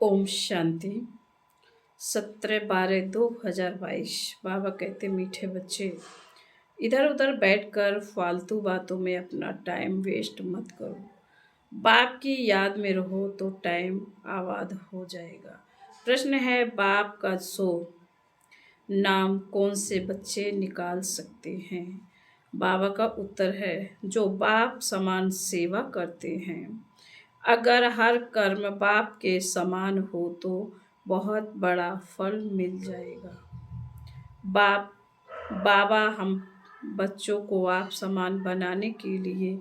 ओम शांति। 17/12/2022। बाबा कहते मीठे बच्चे, इधर उधर बैठकर फालतू बातों में अपना टाइम वेस्ट मत करो। बाप की याद में रहो तो टाइम आबाद हो जाएगा। प्रश्न है, बाप का सो नाम कौन से बच्चे निकाल सकते हैं? बाबा का उत्तर है, जो बाप समान सेवा करते हैं। अगर हर कर्म बाप के समान हो तो बहुत बड़ा फल मिल जाएगा। बाबा हम बच्चों को आप समान बनाने के लिए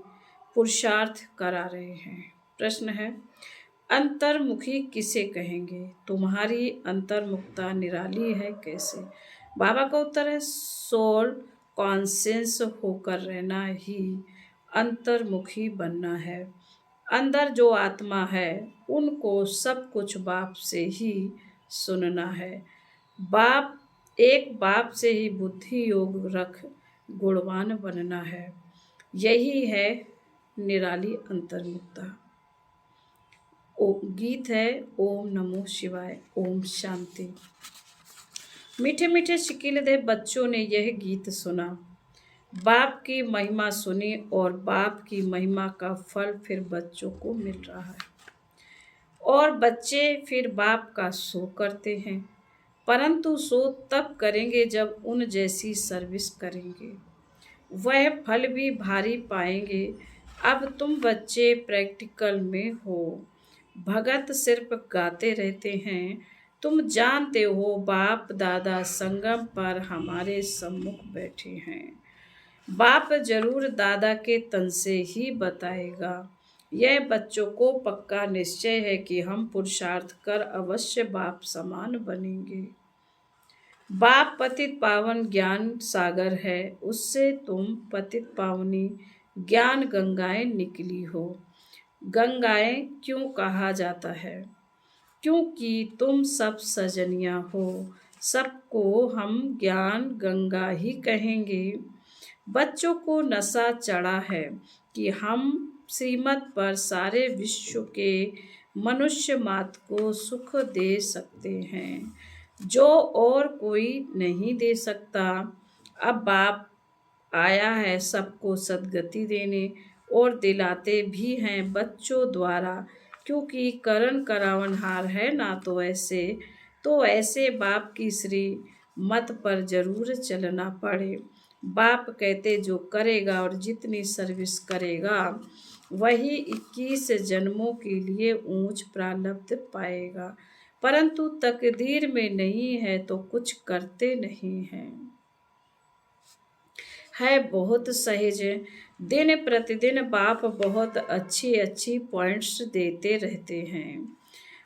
पुरुषार्थ करा रहे हैं। प्रश्न है, अंतर्मुखी किसे कहेंगे? तुम्हारी अंतर्मुखता निराली है कैसे? बाबा का उत्तर है, सोल कॉन्शियस होकर रहना ही अंतर्मुखी बनना है। अंदर जो आत्मा है उनको सब कुछ बाप से ही सुनना है। बाप से ही बुद्धि योग रख गुणवान बनना है। यही है निराली अंतर्मुक्ता। गीत है ओम नमो शिवाय। ओम शांति। मीठे मीठे शिकीलदे बच्चों ने यह गीत सुना, बाप की महिमा सुनी और बाप की महिमा का फल फिर बच्चों को मिल रहा है और बच्चे फिर बाप का सो करते हैं, परंतु सो तब करेंगे जब उन जैसी सर्विस करेंगे। वह फल भी भारी पाएंगे। अब तुम बच्चे प्रैक्टिकल में हो। भगत सिर्फ गाते रहते हैं। तुम जानते हो बाप दादा संगम पर हमारे सम्मुख बैठे हैं। बाप जरूर दादा के तन से ही बताएगा। यह बच्चों को पक्का निश्चय है कि हम पुरुषार्थ कर अवश्य बाप समान बनेंगे। बाप पतित पावन ज्ञान सागर है, उससे तुम पतित पावनी ज्ञान गंगाएं निकली हो। गंगाएं क्यों कहा जाता है? क्योंकि तुम सब सजनियां हो। सबको हम ज्ञान गंगा ही कहेंगे। बच्चों को नशा चढ़ा है कि हम श्रीमत पर सारे विश्व के मनुष्य मात्र को सुख दे सकते हैं, जो और कोई नहीं दे सकता। अब बाप आया है सबको सद्गति देने और दिलाते भी हैं बच्चों द्वारा, क्योंकि करण करावनहार है ना। तो ऐसे बाप की श्री मत पर जरूर चलना पड़े। बाप कहते जो करेगा और जितनी सर्विस करेगा वही 21 जन्मों के लिए ऊंच प्रारब्ध पाएगा, परंतु तकदीर में नहीं है तो कुछ करते नहीं हैं। है बहुत सहज। दिन प्रतिदिन बाप बहुत अच्छी पॉइंट्स देते रहते हैं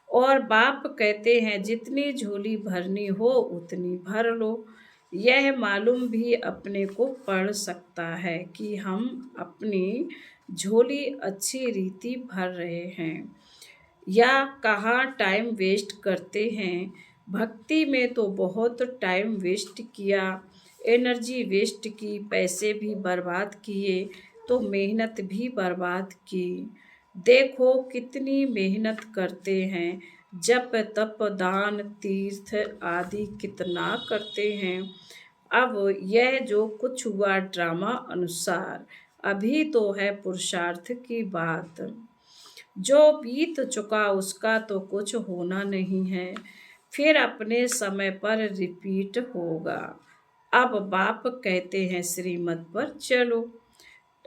और बाप कहते हैं जितनी झोली भरनी हो उतनी भर लो। यह मालूम भी अपने को पड़ सकता है कि हम अपनी झोली अच्छी रीति भर रहे हैं या कहाँ टाइम वेस्ट करते हैं। भक्ति में तो बहुत टाइम वेस्ट किया, एनर्जी वेस्ट की, पैसे भी बर्बाद किए तो मेहनत भी बर्बाद की। देखो कितनी मेहनत करते हैं, जप तप दान तीर्थ आदि कितना करते हैं। अब यह जो कुछ हुआ ड्रामा अनुसार, अभी तो है पुरुषार्थ की बात। जो बीत चुका उसका तो कुछ होना नहीं है, फिर अपने समय पर रिपीट होगा। अब बाप कहते हैं श्रीमत पर चलो,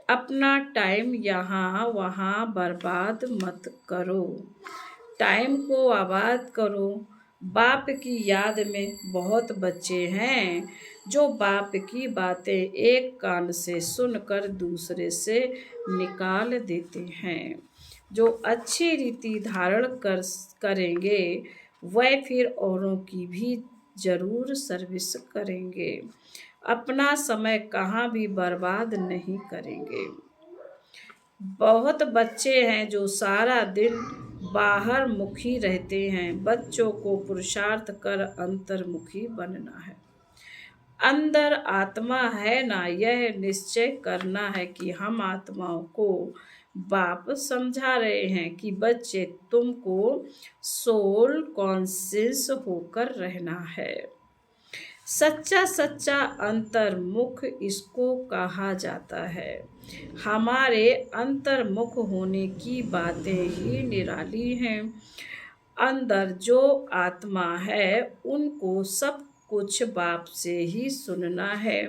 अपना टाइम यहाँ वहाँ बर्बाद मत करो, टाइम को आबाद करो। बाप की याद में बहुत बच्चे हैं जो बाप की बातें एक कान से सुनकर दूसरे से निकाल देते हैं। जो अच्छी रीति धारण करेंगे वह फिर औरों की भी जरूर सर्विस करेंगे, अपना समय कहाँ भी बर्बाद नहीं करेंगे। बहुत बच्चे हैं जो सारा दिन बाहर मुखी रहते हैं। बच्चों को पुरुषार्थ कर अंतर्मुखी बनना है। अंदर आत्मा है ना, यह निश्चय करना है कि हम आत्माओं को बाप समझा रहे हैं कि बच्चे तुमको सोल कॉन्शियस होकर रहना है। सच्चा सच्चा अंतर्मुख इसको कहा जाता है। हमारे अंतर्मुख होने की बातें ही निराली हैं। अंदर जो आत्मा है उनको सब कुछ बाप से ही सुनना है।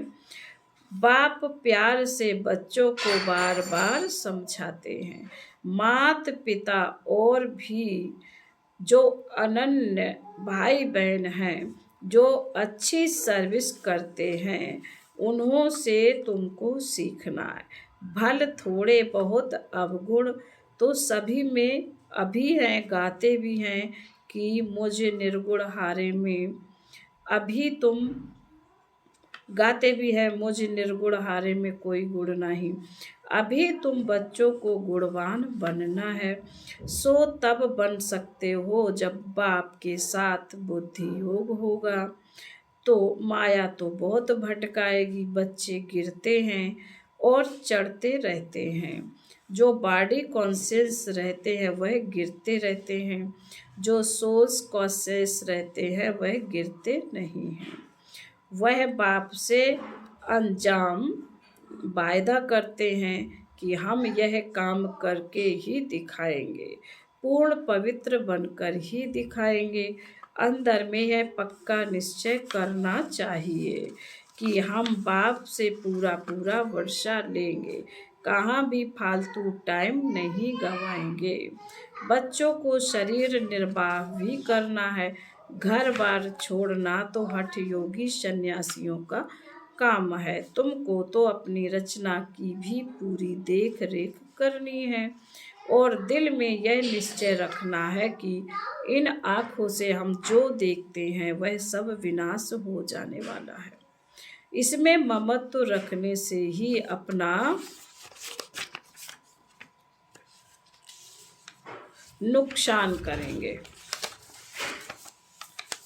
बाप प्यार से बच्चों को बार बार समझाते हैं। माता पिता और भी जो अनन्य भाई बहन हैं, जो अच्छी सर्विस करते हैं, उन्हों से तुमको सीखना है। भल थोड़े बहुत अवगुण तो सभी में अभी हैं, गाते भी हैं कि मुझे निर्गुण हारे में। अभी तुम गाते भी है मुझ निर्गुण हारे में कोई गुण नहीं। अभी तुम बच्चों को गुणवान बनना है। सो तब बन सकते हो जब बाप के साथ बुद्धि योग होगा। तो माया तो बहुत भटकाएगी। बच्चे गिरते हैं और चढ़ते रहते हैं। जो बॉडी कॉन्शियस रहते हैं वह गिरते रहते हैं। जो सोल्स कॉन्शियस रहते हैं वह गिरते नहीं हैं। वह बाप से अंजाम वायदा करते हैं कि हम यह काम करके ही दिखाएंगे, पूर्ण पवित्र बनकर ही दिखाएंगे। अंदर में यह पक्का निश्चय करना चाहिए कि हम बाप से पूरा पूरा वर्षा लेंगे, कहाँ भी फालतू टाइम नहीं गवाएंगे। बच्चों को शरीर निर्वाह भी करना है। घर बार छोड़ना तो हठ योगी सन्यासियों का काम है। तुमको तो अपनी रचना की भी पूरी देख रेख करनी है और दिल में यह निश्चय रखना है कि इन आँखों से हम जो देखते हैं वह सब विनाश हो जाने वाला है। इसमें ममत्व रखने से ही अपना नुकसान करेंगे।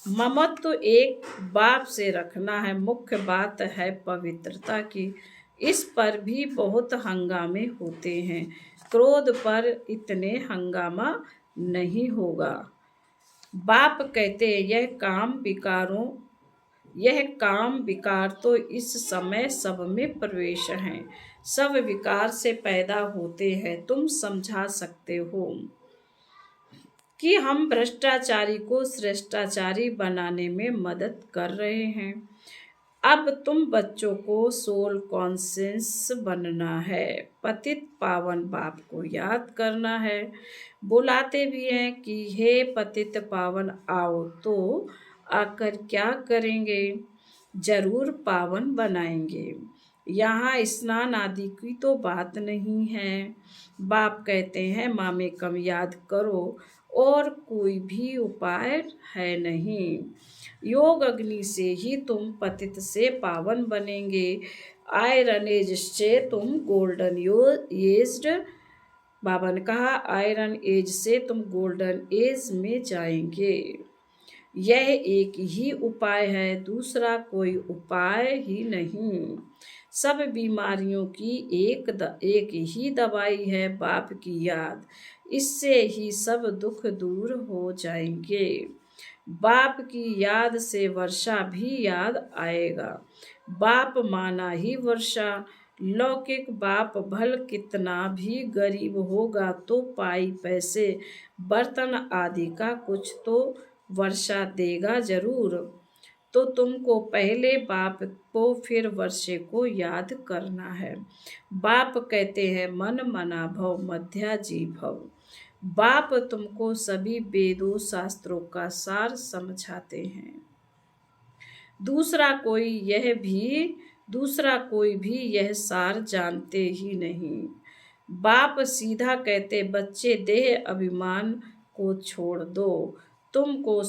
ममत्व एक बाप से रखना है। मुख्य बात है पवित्रता की। इस पर भी बहुत हंगामे होते हैं। क्रोध पर इतने हंगामा नहीं होगा। बाप कहते यह काम विकार तो इस समय सब में प्रवेश हैं। सब विकार से पैदा होते हैं। तुम समझा सकते हो कि हम भ्रष्टाचारी को श्रेष्ठाचारी बनाने में मदद कर रहे हैं। अब तुम बच्चों को सोल कॉन्शियस बनना है। पतित पावन बाप को याद करना है। बुलाते भी हैं कि हे पतित पावन आओ, तो आकर क्या करेंगे? जरूर पावन बनाएंगे। यहाँ स्नान आदि की तो बात नहीं है। बाप कहते हैं मामे कम याद करो और कोई भी उपाय है नहीं। योग अग्नि से ही तुम पतित से पावन बनेंगे। आयरन एज से तुम गोल्डन एज्ड, बाबा ने कहा आयरन एज से तुम गोल्डन एज में जाएंगे। यह एक ही उपाय है, दूसरा कोई उपाय ही नहीं। सब बीमारियों की एक ही दवाई है, बाप की याद। इससे ही सब दुख दूर हो जाएंगे। बाप की याद से वर्षा भी याद आएगा। बाप माना ही वर्षा। लौकिक बाप भल कितना भी गरीब होगा तो पाई पैसे बर्तन आदि का कुछ तो वर्षा देगा जरूर। तो तुमको पहले बाप को फिर वर्षे को याद करना है। बाप कहते हैं मन मना भव मध्या जी भव। बाप तुमको सभी वेदों शास्त्रों का सार समझाते हैं। दूसरा कोई भी यह सार जानते ही नहीं। बाप सीधा कहते बच्चे देह अभिमान को छोड़ दो। तुमको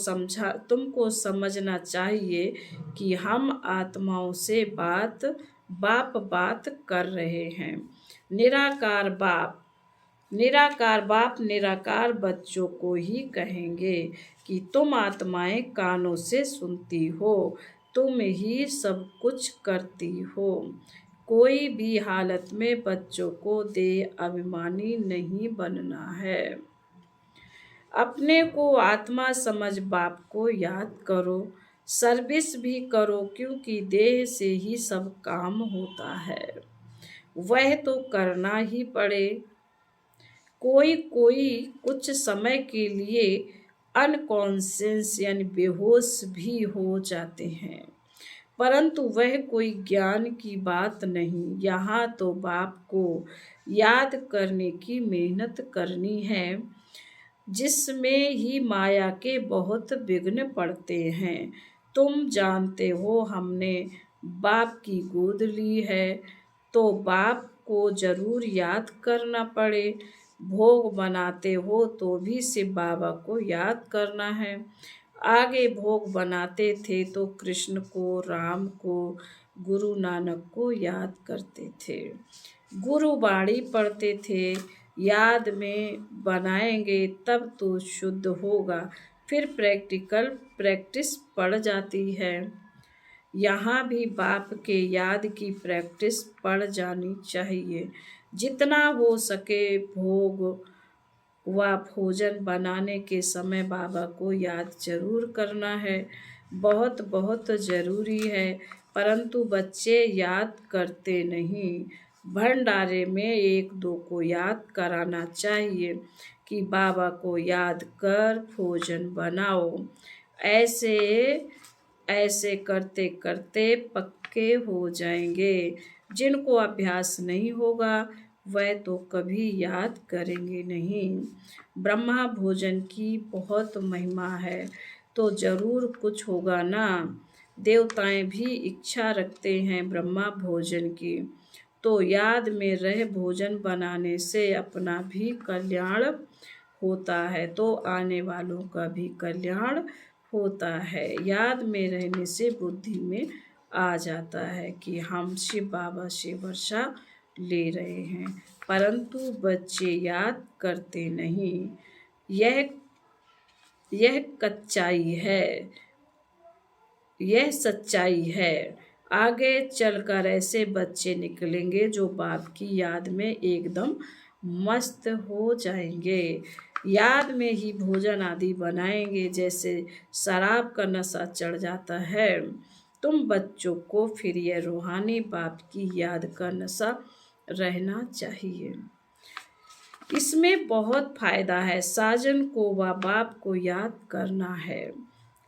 समझना चाहिए कि हम आत्माओं से बात कर रहे हैं। निराकार बाप निराकार बच्चों को ही कहेंगे कि तुम आत्माएं कानों से सुनती हो, तुम ही सब कुछ करती हो। कोई भी हालत में बच्चों को देह अभिमानी नहीं बनना है। अपने को आत्मा समझ बाप को याद करो, सर्विस भी करो, क्योंकि देह से ही सब काम होता है, वह तो करना ही पड़े। कोई कोई कुछ समय के लिए अनकॉन्शियस यानी बेहोश भी हो जाते हैं, परंतु वह कोई ज्ञान की बात नहीं। यहाँ तो बाप को याद करने की मेहनत करनी है, जिसमें ही माया के बहुत विघ्न पड़ते हैं। तुम जानते हो हमने बाप की गोद ली है, तो बाप को जरूर याद करना पड़े। भोग बनाते हो तो भी शिव बाबा को याद करना है। आगे भोग बनाते थे तो कृष्ण को, राम को, गुरु नानक को याद करते थे, गुरुवाणी पढ़ते थे। याद में बनाएंगे तब तो शुद्ध होगा, फिर प्रैक्टिकल प्रैक्टिस पड़ जाती है। यहाँ भी बाप के याद की प्रैक्टिस पड़ जानी चाहिए। जितना हो सके भोग व भोजन बनाने के समय बाबा को याद जरूर करना है, बहुत बहुत ज़रूरी है। परंतु बच्चे याद करते नहीं। भंडारे में एक दो को याद कराना चाहिए कि बाबा को याद कर भोजन बनाओ। ऐसे ऐसे करते करते पक्के हो जाएंगे। जिनको अभ्यास नहीं होगा वह तो कभी याद करेंगे नहीं। ब्रह्मा भोजन की बहुत महिमा है, तो जरूर कुछ होगा ना। देवताएं भी इच्छा रखते हैं ब्रह्मा भोजन की, तो याद में रह भोजन बनाने से अपना भी कल्याण होता है, तो आने वालों का भी कल्याण होता है। याद में रहने से बुद्धि में आ जाता है कि हम शिव बाबा से वर्षा ले रहे हैं, परंतु बच्चे याद करते नहीं। यह यह कच्चाई है, यह सच्चाई है। आगे चलकर ऐसे बच्चे निकलेंगे जो बाप की याद में एकदम मस्त हो जाएंगे। याद में ही भोजन आदि बनाएंगे, जैसे शराब का नशा चढ़ जाता है। तुम बच्चों को फिर यह रूहानी बाप की याद का नशा रहना चाहिए। इसमें बहुत फायदा है। साजन को व बाप को याद करना है।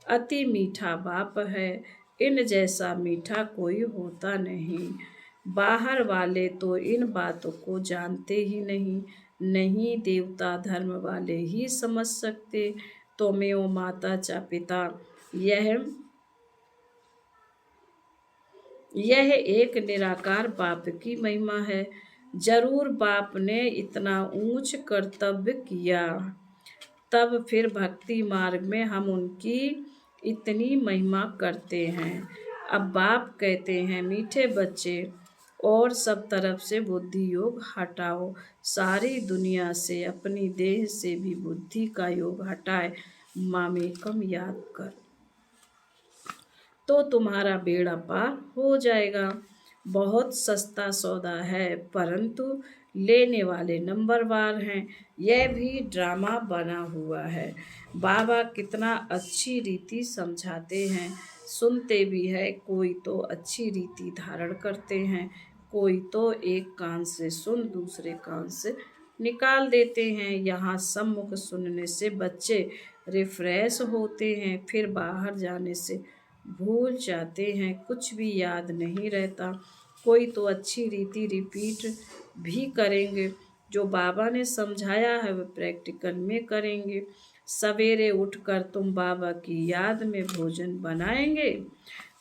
अति मीठा बाप है, इन जैसा मीठा कोई होता नहीं। बाहर वाले तो इन बातों को जानते ही नहीं। नहीं देवता धर्म वाले ही समझ सकते। त्वमेव माता च पिता, यह एक निराकार बाप की महिमा है। जरूर बाप ने इतना ऊंच कर्तव्य किया, तब फिर भक्ति मार्ग में हम उनकी इतनी महिमा करते हैं। अब बाप कहते हैं मीठे बच्चे, और सब तरफ से बुद्धि योग हटाओ। सारी दुनिया से, अपनी देह से भी बुद्धि का योग हटाए मामेकम याद कर, तो तुम्हारा बेड़ा पार हो जाएगा। बहुत सस्ता सौदा है, परंतु लेने वाले नंबरवार हैं। यह भी ड्रामा बना हुआ है। बाबा कितना अच्छी रीति समझाते हैं, सुनते भी है। कोई तो अच्छी रीति धारण करते हैं, कोई तो एक कान से सुन दूसरे कान से निकाल देते हैं। यहाँ सम्मुख सुनने से बच्चे रिफ्रेश होते हैं, फिर बाहर जाने से भूल जाते हैं, कुछ भी याद नहीं रहता। कोई तो अच्छी रीति रिपीट भी करेंगे, जो बाबा ने समझाया है वह प्रैक्टिकल में करेंगे। सवेरे उठकर तुम बाबा की याद में भोजन बनाएंगे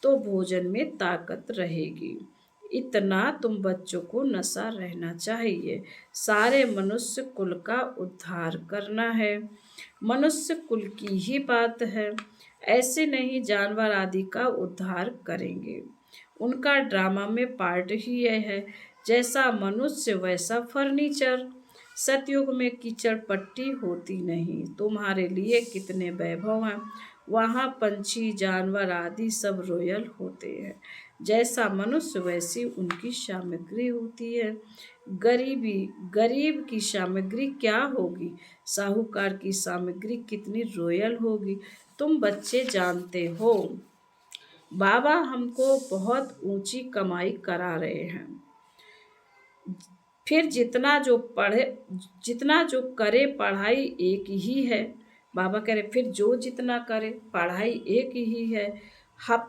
तो भोजन में ताकत रहेगी। इतना तुम बच्चों को नशा रहना चाहिए। सारे मनुष्य कुल का उद्धार करना है, मनुष्य कुल की ही बात है। ऐसे नहीं जानवर आदि का उद्धार करेंगे। उनका ड्रामा में पार्ट ही यह है। जैसा मनुष्य वैसा फर्नीचर। सतयुग में कीचड़ पट्टी होती नहीं। तुम्हारे लिए कितने वैभव हैं, वहाँ पंछी जानवर आदि सब रॉयल होते हैं। जैसा मनुष्य वैसी उनकी सामग्री होती है। गरीब की सामग्री क्या होगी, साहूकार की सामग्री कितनी रॉयल होगी, तुम बच्चे जानते हो। बाबा हमको बहुत ऊंची कमाई करा रहे हैं, फिर जितना जो करे पढ़ाई एक ही है। बाबा कह रहे फिर जो जितना करे पढ़ाई एक ही है।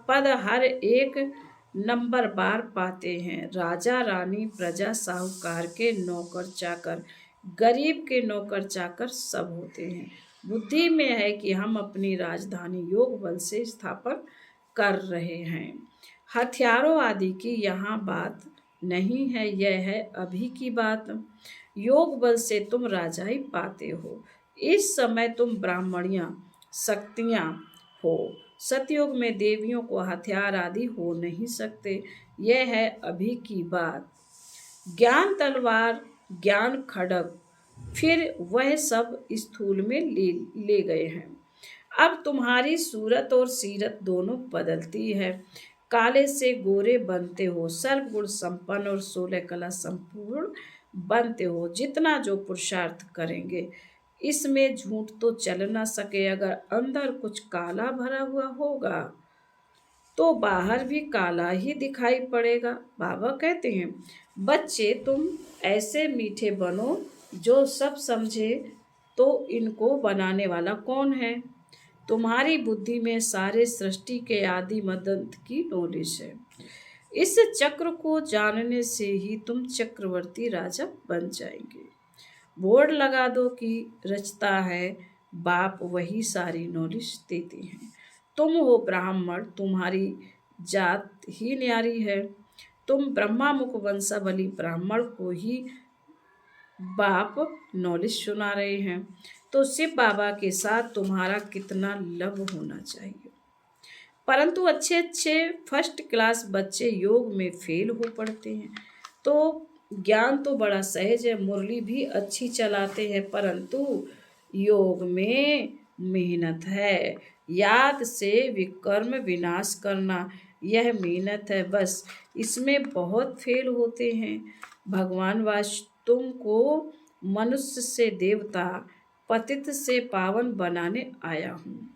पद हर एक नंबर बार पाते हैं, राजा रानी प्रजा साहूकार के नौकर चाकर, गरीब के नौकर चाकर सब होते हैं। बुद्धि में है कि हम अपनी राजधानी योग बल से स्थापन कर रहे हैं। हथियारों आदि की यहाँ बात नहीं है, यह है अभी की बात। योग बल से तुम राजाई पाते हो, इस समय तुम ब्राह्मणियां शक्तियां हो। सतयुग में देवियों को हथियार आदि हो नहीं सकते, यह है अभी की बात। ज्ञान तलवार, ज्ञान खड्ग, फिर वह सब स्थूल में ले गए हैं। अब तुम्हारी सूरत और सीरत दोनों बदलती है। काले से गोरे बनते हो, सर्वगुण संपन्न और 16 कला संपूर्ण बनते हो। जितना जो पुरुषार्थ करेंगे, इसमें झूठ तो चल ना सके। अगर अंदर कुछ काला भरा हुआ होगा तो बाहर भी काला ही दिखाई पड़ेगा। बाबा कहते हैं बच्चे तुम ऐसे मीठे बनो जो सब समझे, तो इनको बनाने वाला कौन है। तुम्हारी बुद्धि में सारे सृष्टि के आदि मदंत की नॉलेज है। इस चक्र को जानने से ही तुम चक्रवर्ती राजा बन जाएंगे। बोर्ड लगा दो कि रचता है बाप, वही सारी नॉलेज देते हैं। तुम हो ब्राह्मण, तुम्हारी जात ही न्यारी है। तुम ब्रह्मा मुख वंशावली ब्राह्मण को ही बाप नॉलेज सुना रहे हैं, तो शिव बाबा के साथ तुम्हारा कितना लव होना चाहिए। परंतु अच्छे अच्छे फर्स्ट क्लास बच्चे योग में फेल हो पड़ते हैं। तो ज्ञान तो बड़ा सहज है, मुरली भी अच्छी चलाते हैं, परंतु योग में मेहनत है। याद से विकर्म विनाश करना, यह मेहनत है, बस इसमें बहुत फेल होते हैं। भगवान वास तुमको मनुष्य से देवता, पतित से पावन बनाने आया हूँ।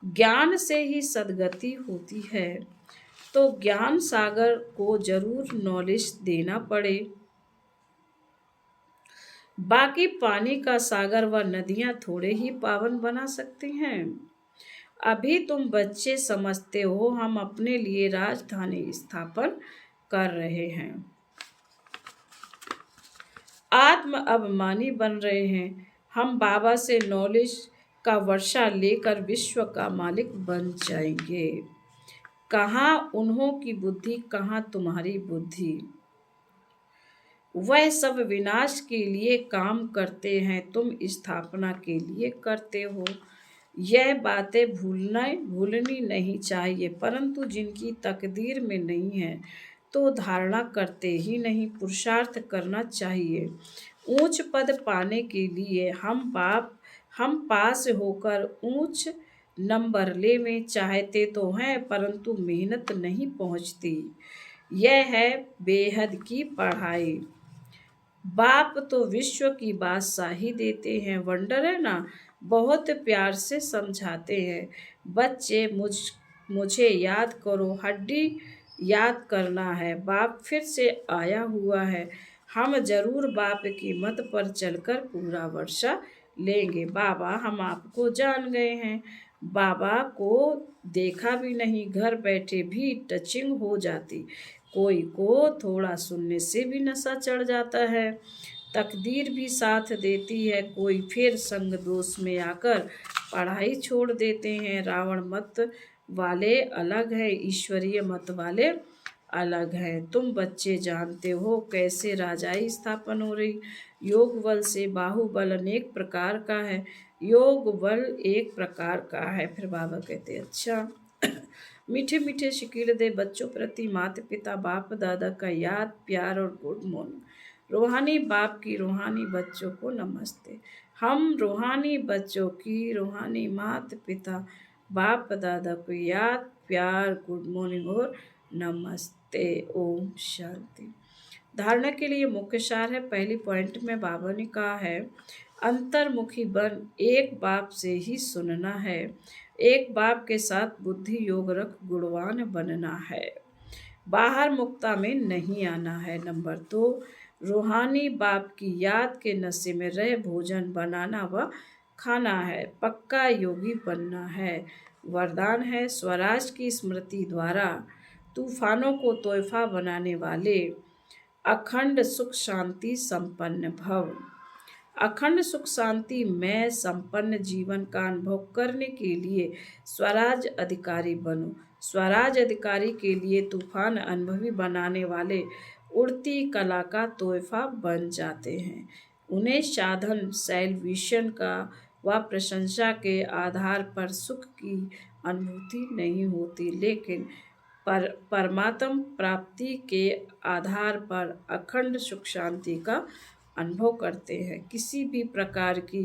ज्ञान से ही सद्गति होती है, तो ज्ञान सागर को जरूर नॉलेज देना पड़े। बाकी पानी का सागर व नदियां थोड़े ही पावन बना सकते हैं। अभी तुम बच्चे समझते हो हम अपने लिए राजधानी स्थापन कर रहे हैं, आत्म अभिमानी बन रहे हैं। हम बाबा से नॉलेज का वर्षा लेकर विश्व का मालिक बन जाएंगे। कहाँ उन्हों की बुद्धि, कहाँ तुम्हारी बुद्धि। वह सब विनाश के लिए काम करते हैं, तुम स्थापना के लिए करते हो। यह बातें भूलनी नहीं चाहिए, परंतु जिनकी तकदीर में नहीं है तो धारणा करते ही नहीं। पुरुषार्थ करना चाहिए। ऊंच पद पाने के लिए हम पास होकर ऊंच नंबर ले में चाहते तो हैं, परंतु मेहनत नहीं पहुंचती। यह है बेहद की पढ़ाई। बाप तो विश्व की बादशाही देते हैं, वंडर है ना, बहुत प्यार से समझाते हैं। बच्चे मुझे याद करो, हड्डी याद करना है, बाप फिर से आया हुआ है। हम जरूर बाप की मत पर चलकर पूरा वर्षा लेंगे। बाबा हम आपको जान गए हैं, बाबा को देखा भी नहीं, घर बैठे भी टचिंग हो जाती। कोई को थोड़ा सुनने से भी नशा चढ़ जाता है। तकदीर भी साथ देती है, कोई फिर संग दोष में आकर पढ़ाई छोड़ देते हैं। रावण मत वाले अलग है, ईश्वरीय मत वाले अलग है। तुम बच्चे जानते हो कैसे राजाई स्थापन हो रही। योग बल से बाहुबल अनेक प्रकार का है, योग बल एक प्रकार का है। फिर बाबा कहते अच्छा मीठे मीठे शिकील दे बच्चों प्रति माता पिता बाप दादा का याद प्यार और गुड मॉर्निंग। रूहानी बाप की रूहानी बच्चों को नमस्ते। हम रूहानी बच्चों की रूहानी माता पिता बाप दादा को याद प्यार गुड मॉर्निंग और नमस्ते। ओम शांति। धारणा के लिए मुख्य सार है। पहली पॉइंट में बाबा ने कहा है, अंतर्मुखी बन, एक बाप से ही सुनना है, एक बाप के साथ बुद्धि योग रख गुणवान बनना है, बाहर मुक्ता में नहीं आना है। नंबर 2, रूहानी बाप की याद के नशे में रह भोजन बनाना व खाना है, पक्का योगी बनना है। वरदान है, स्वराज की स्मृति द्वारा तूफानों को तोहफा बनाने वाले अखंड सुख शांति संपन्न भव। अखंड सुख शांति में संपन्न जीवन का अनुभव करने के लिए स्वराज अधिकारी बनो। स्वराज अधिकारी के लिए तूफान अनुभवी बनाने वाले उड़ती कला का तोहफा बन जाते हैं। उन्हें साधन सैल्वेशन का व प्रशंसा के आधार पर सुख की अनुभूति नहीं होती, लेकिन परमात्म प्राप्ति के आधार पर अखंड सुख शांति का अनुभव करते हैं। किसी भी प्रकार की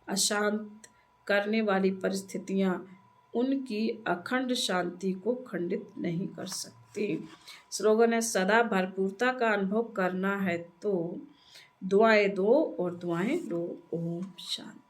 अशांत करने वाली परिस्थितियां उनकी अखंड शांति को खंडित नहीं कर सकती। स्लोगन है, सदा भरपूरता का अनुभव करना है तो दुआएं दो और दुआएं लो। ओम शांति।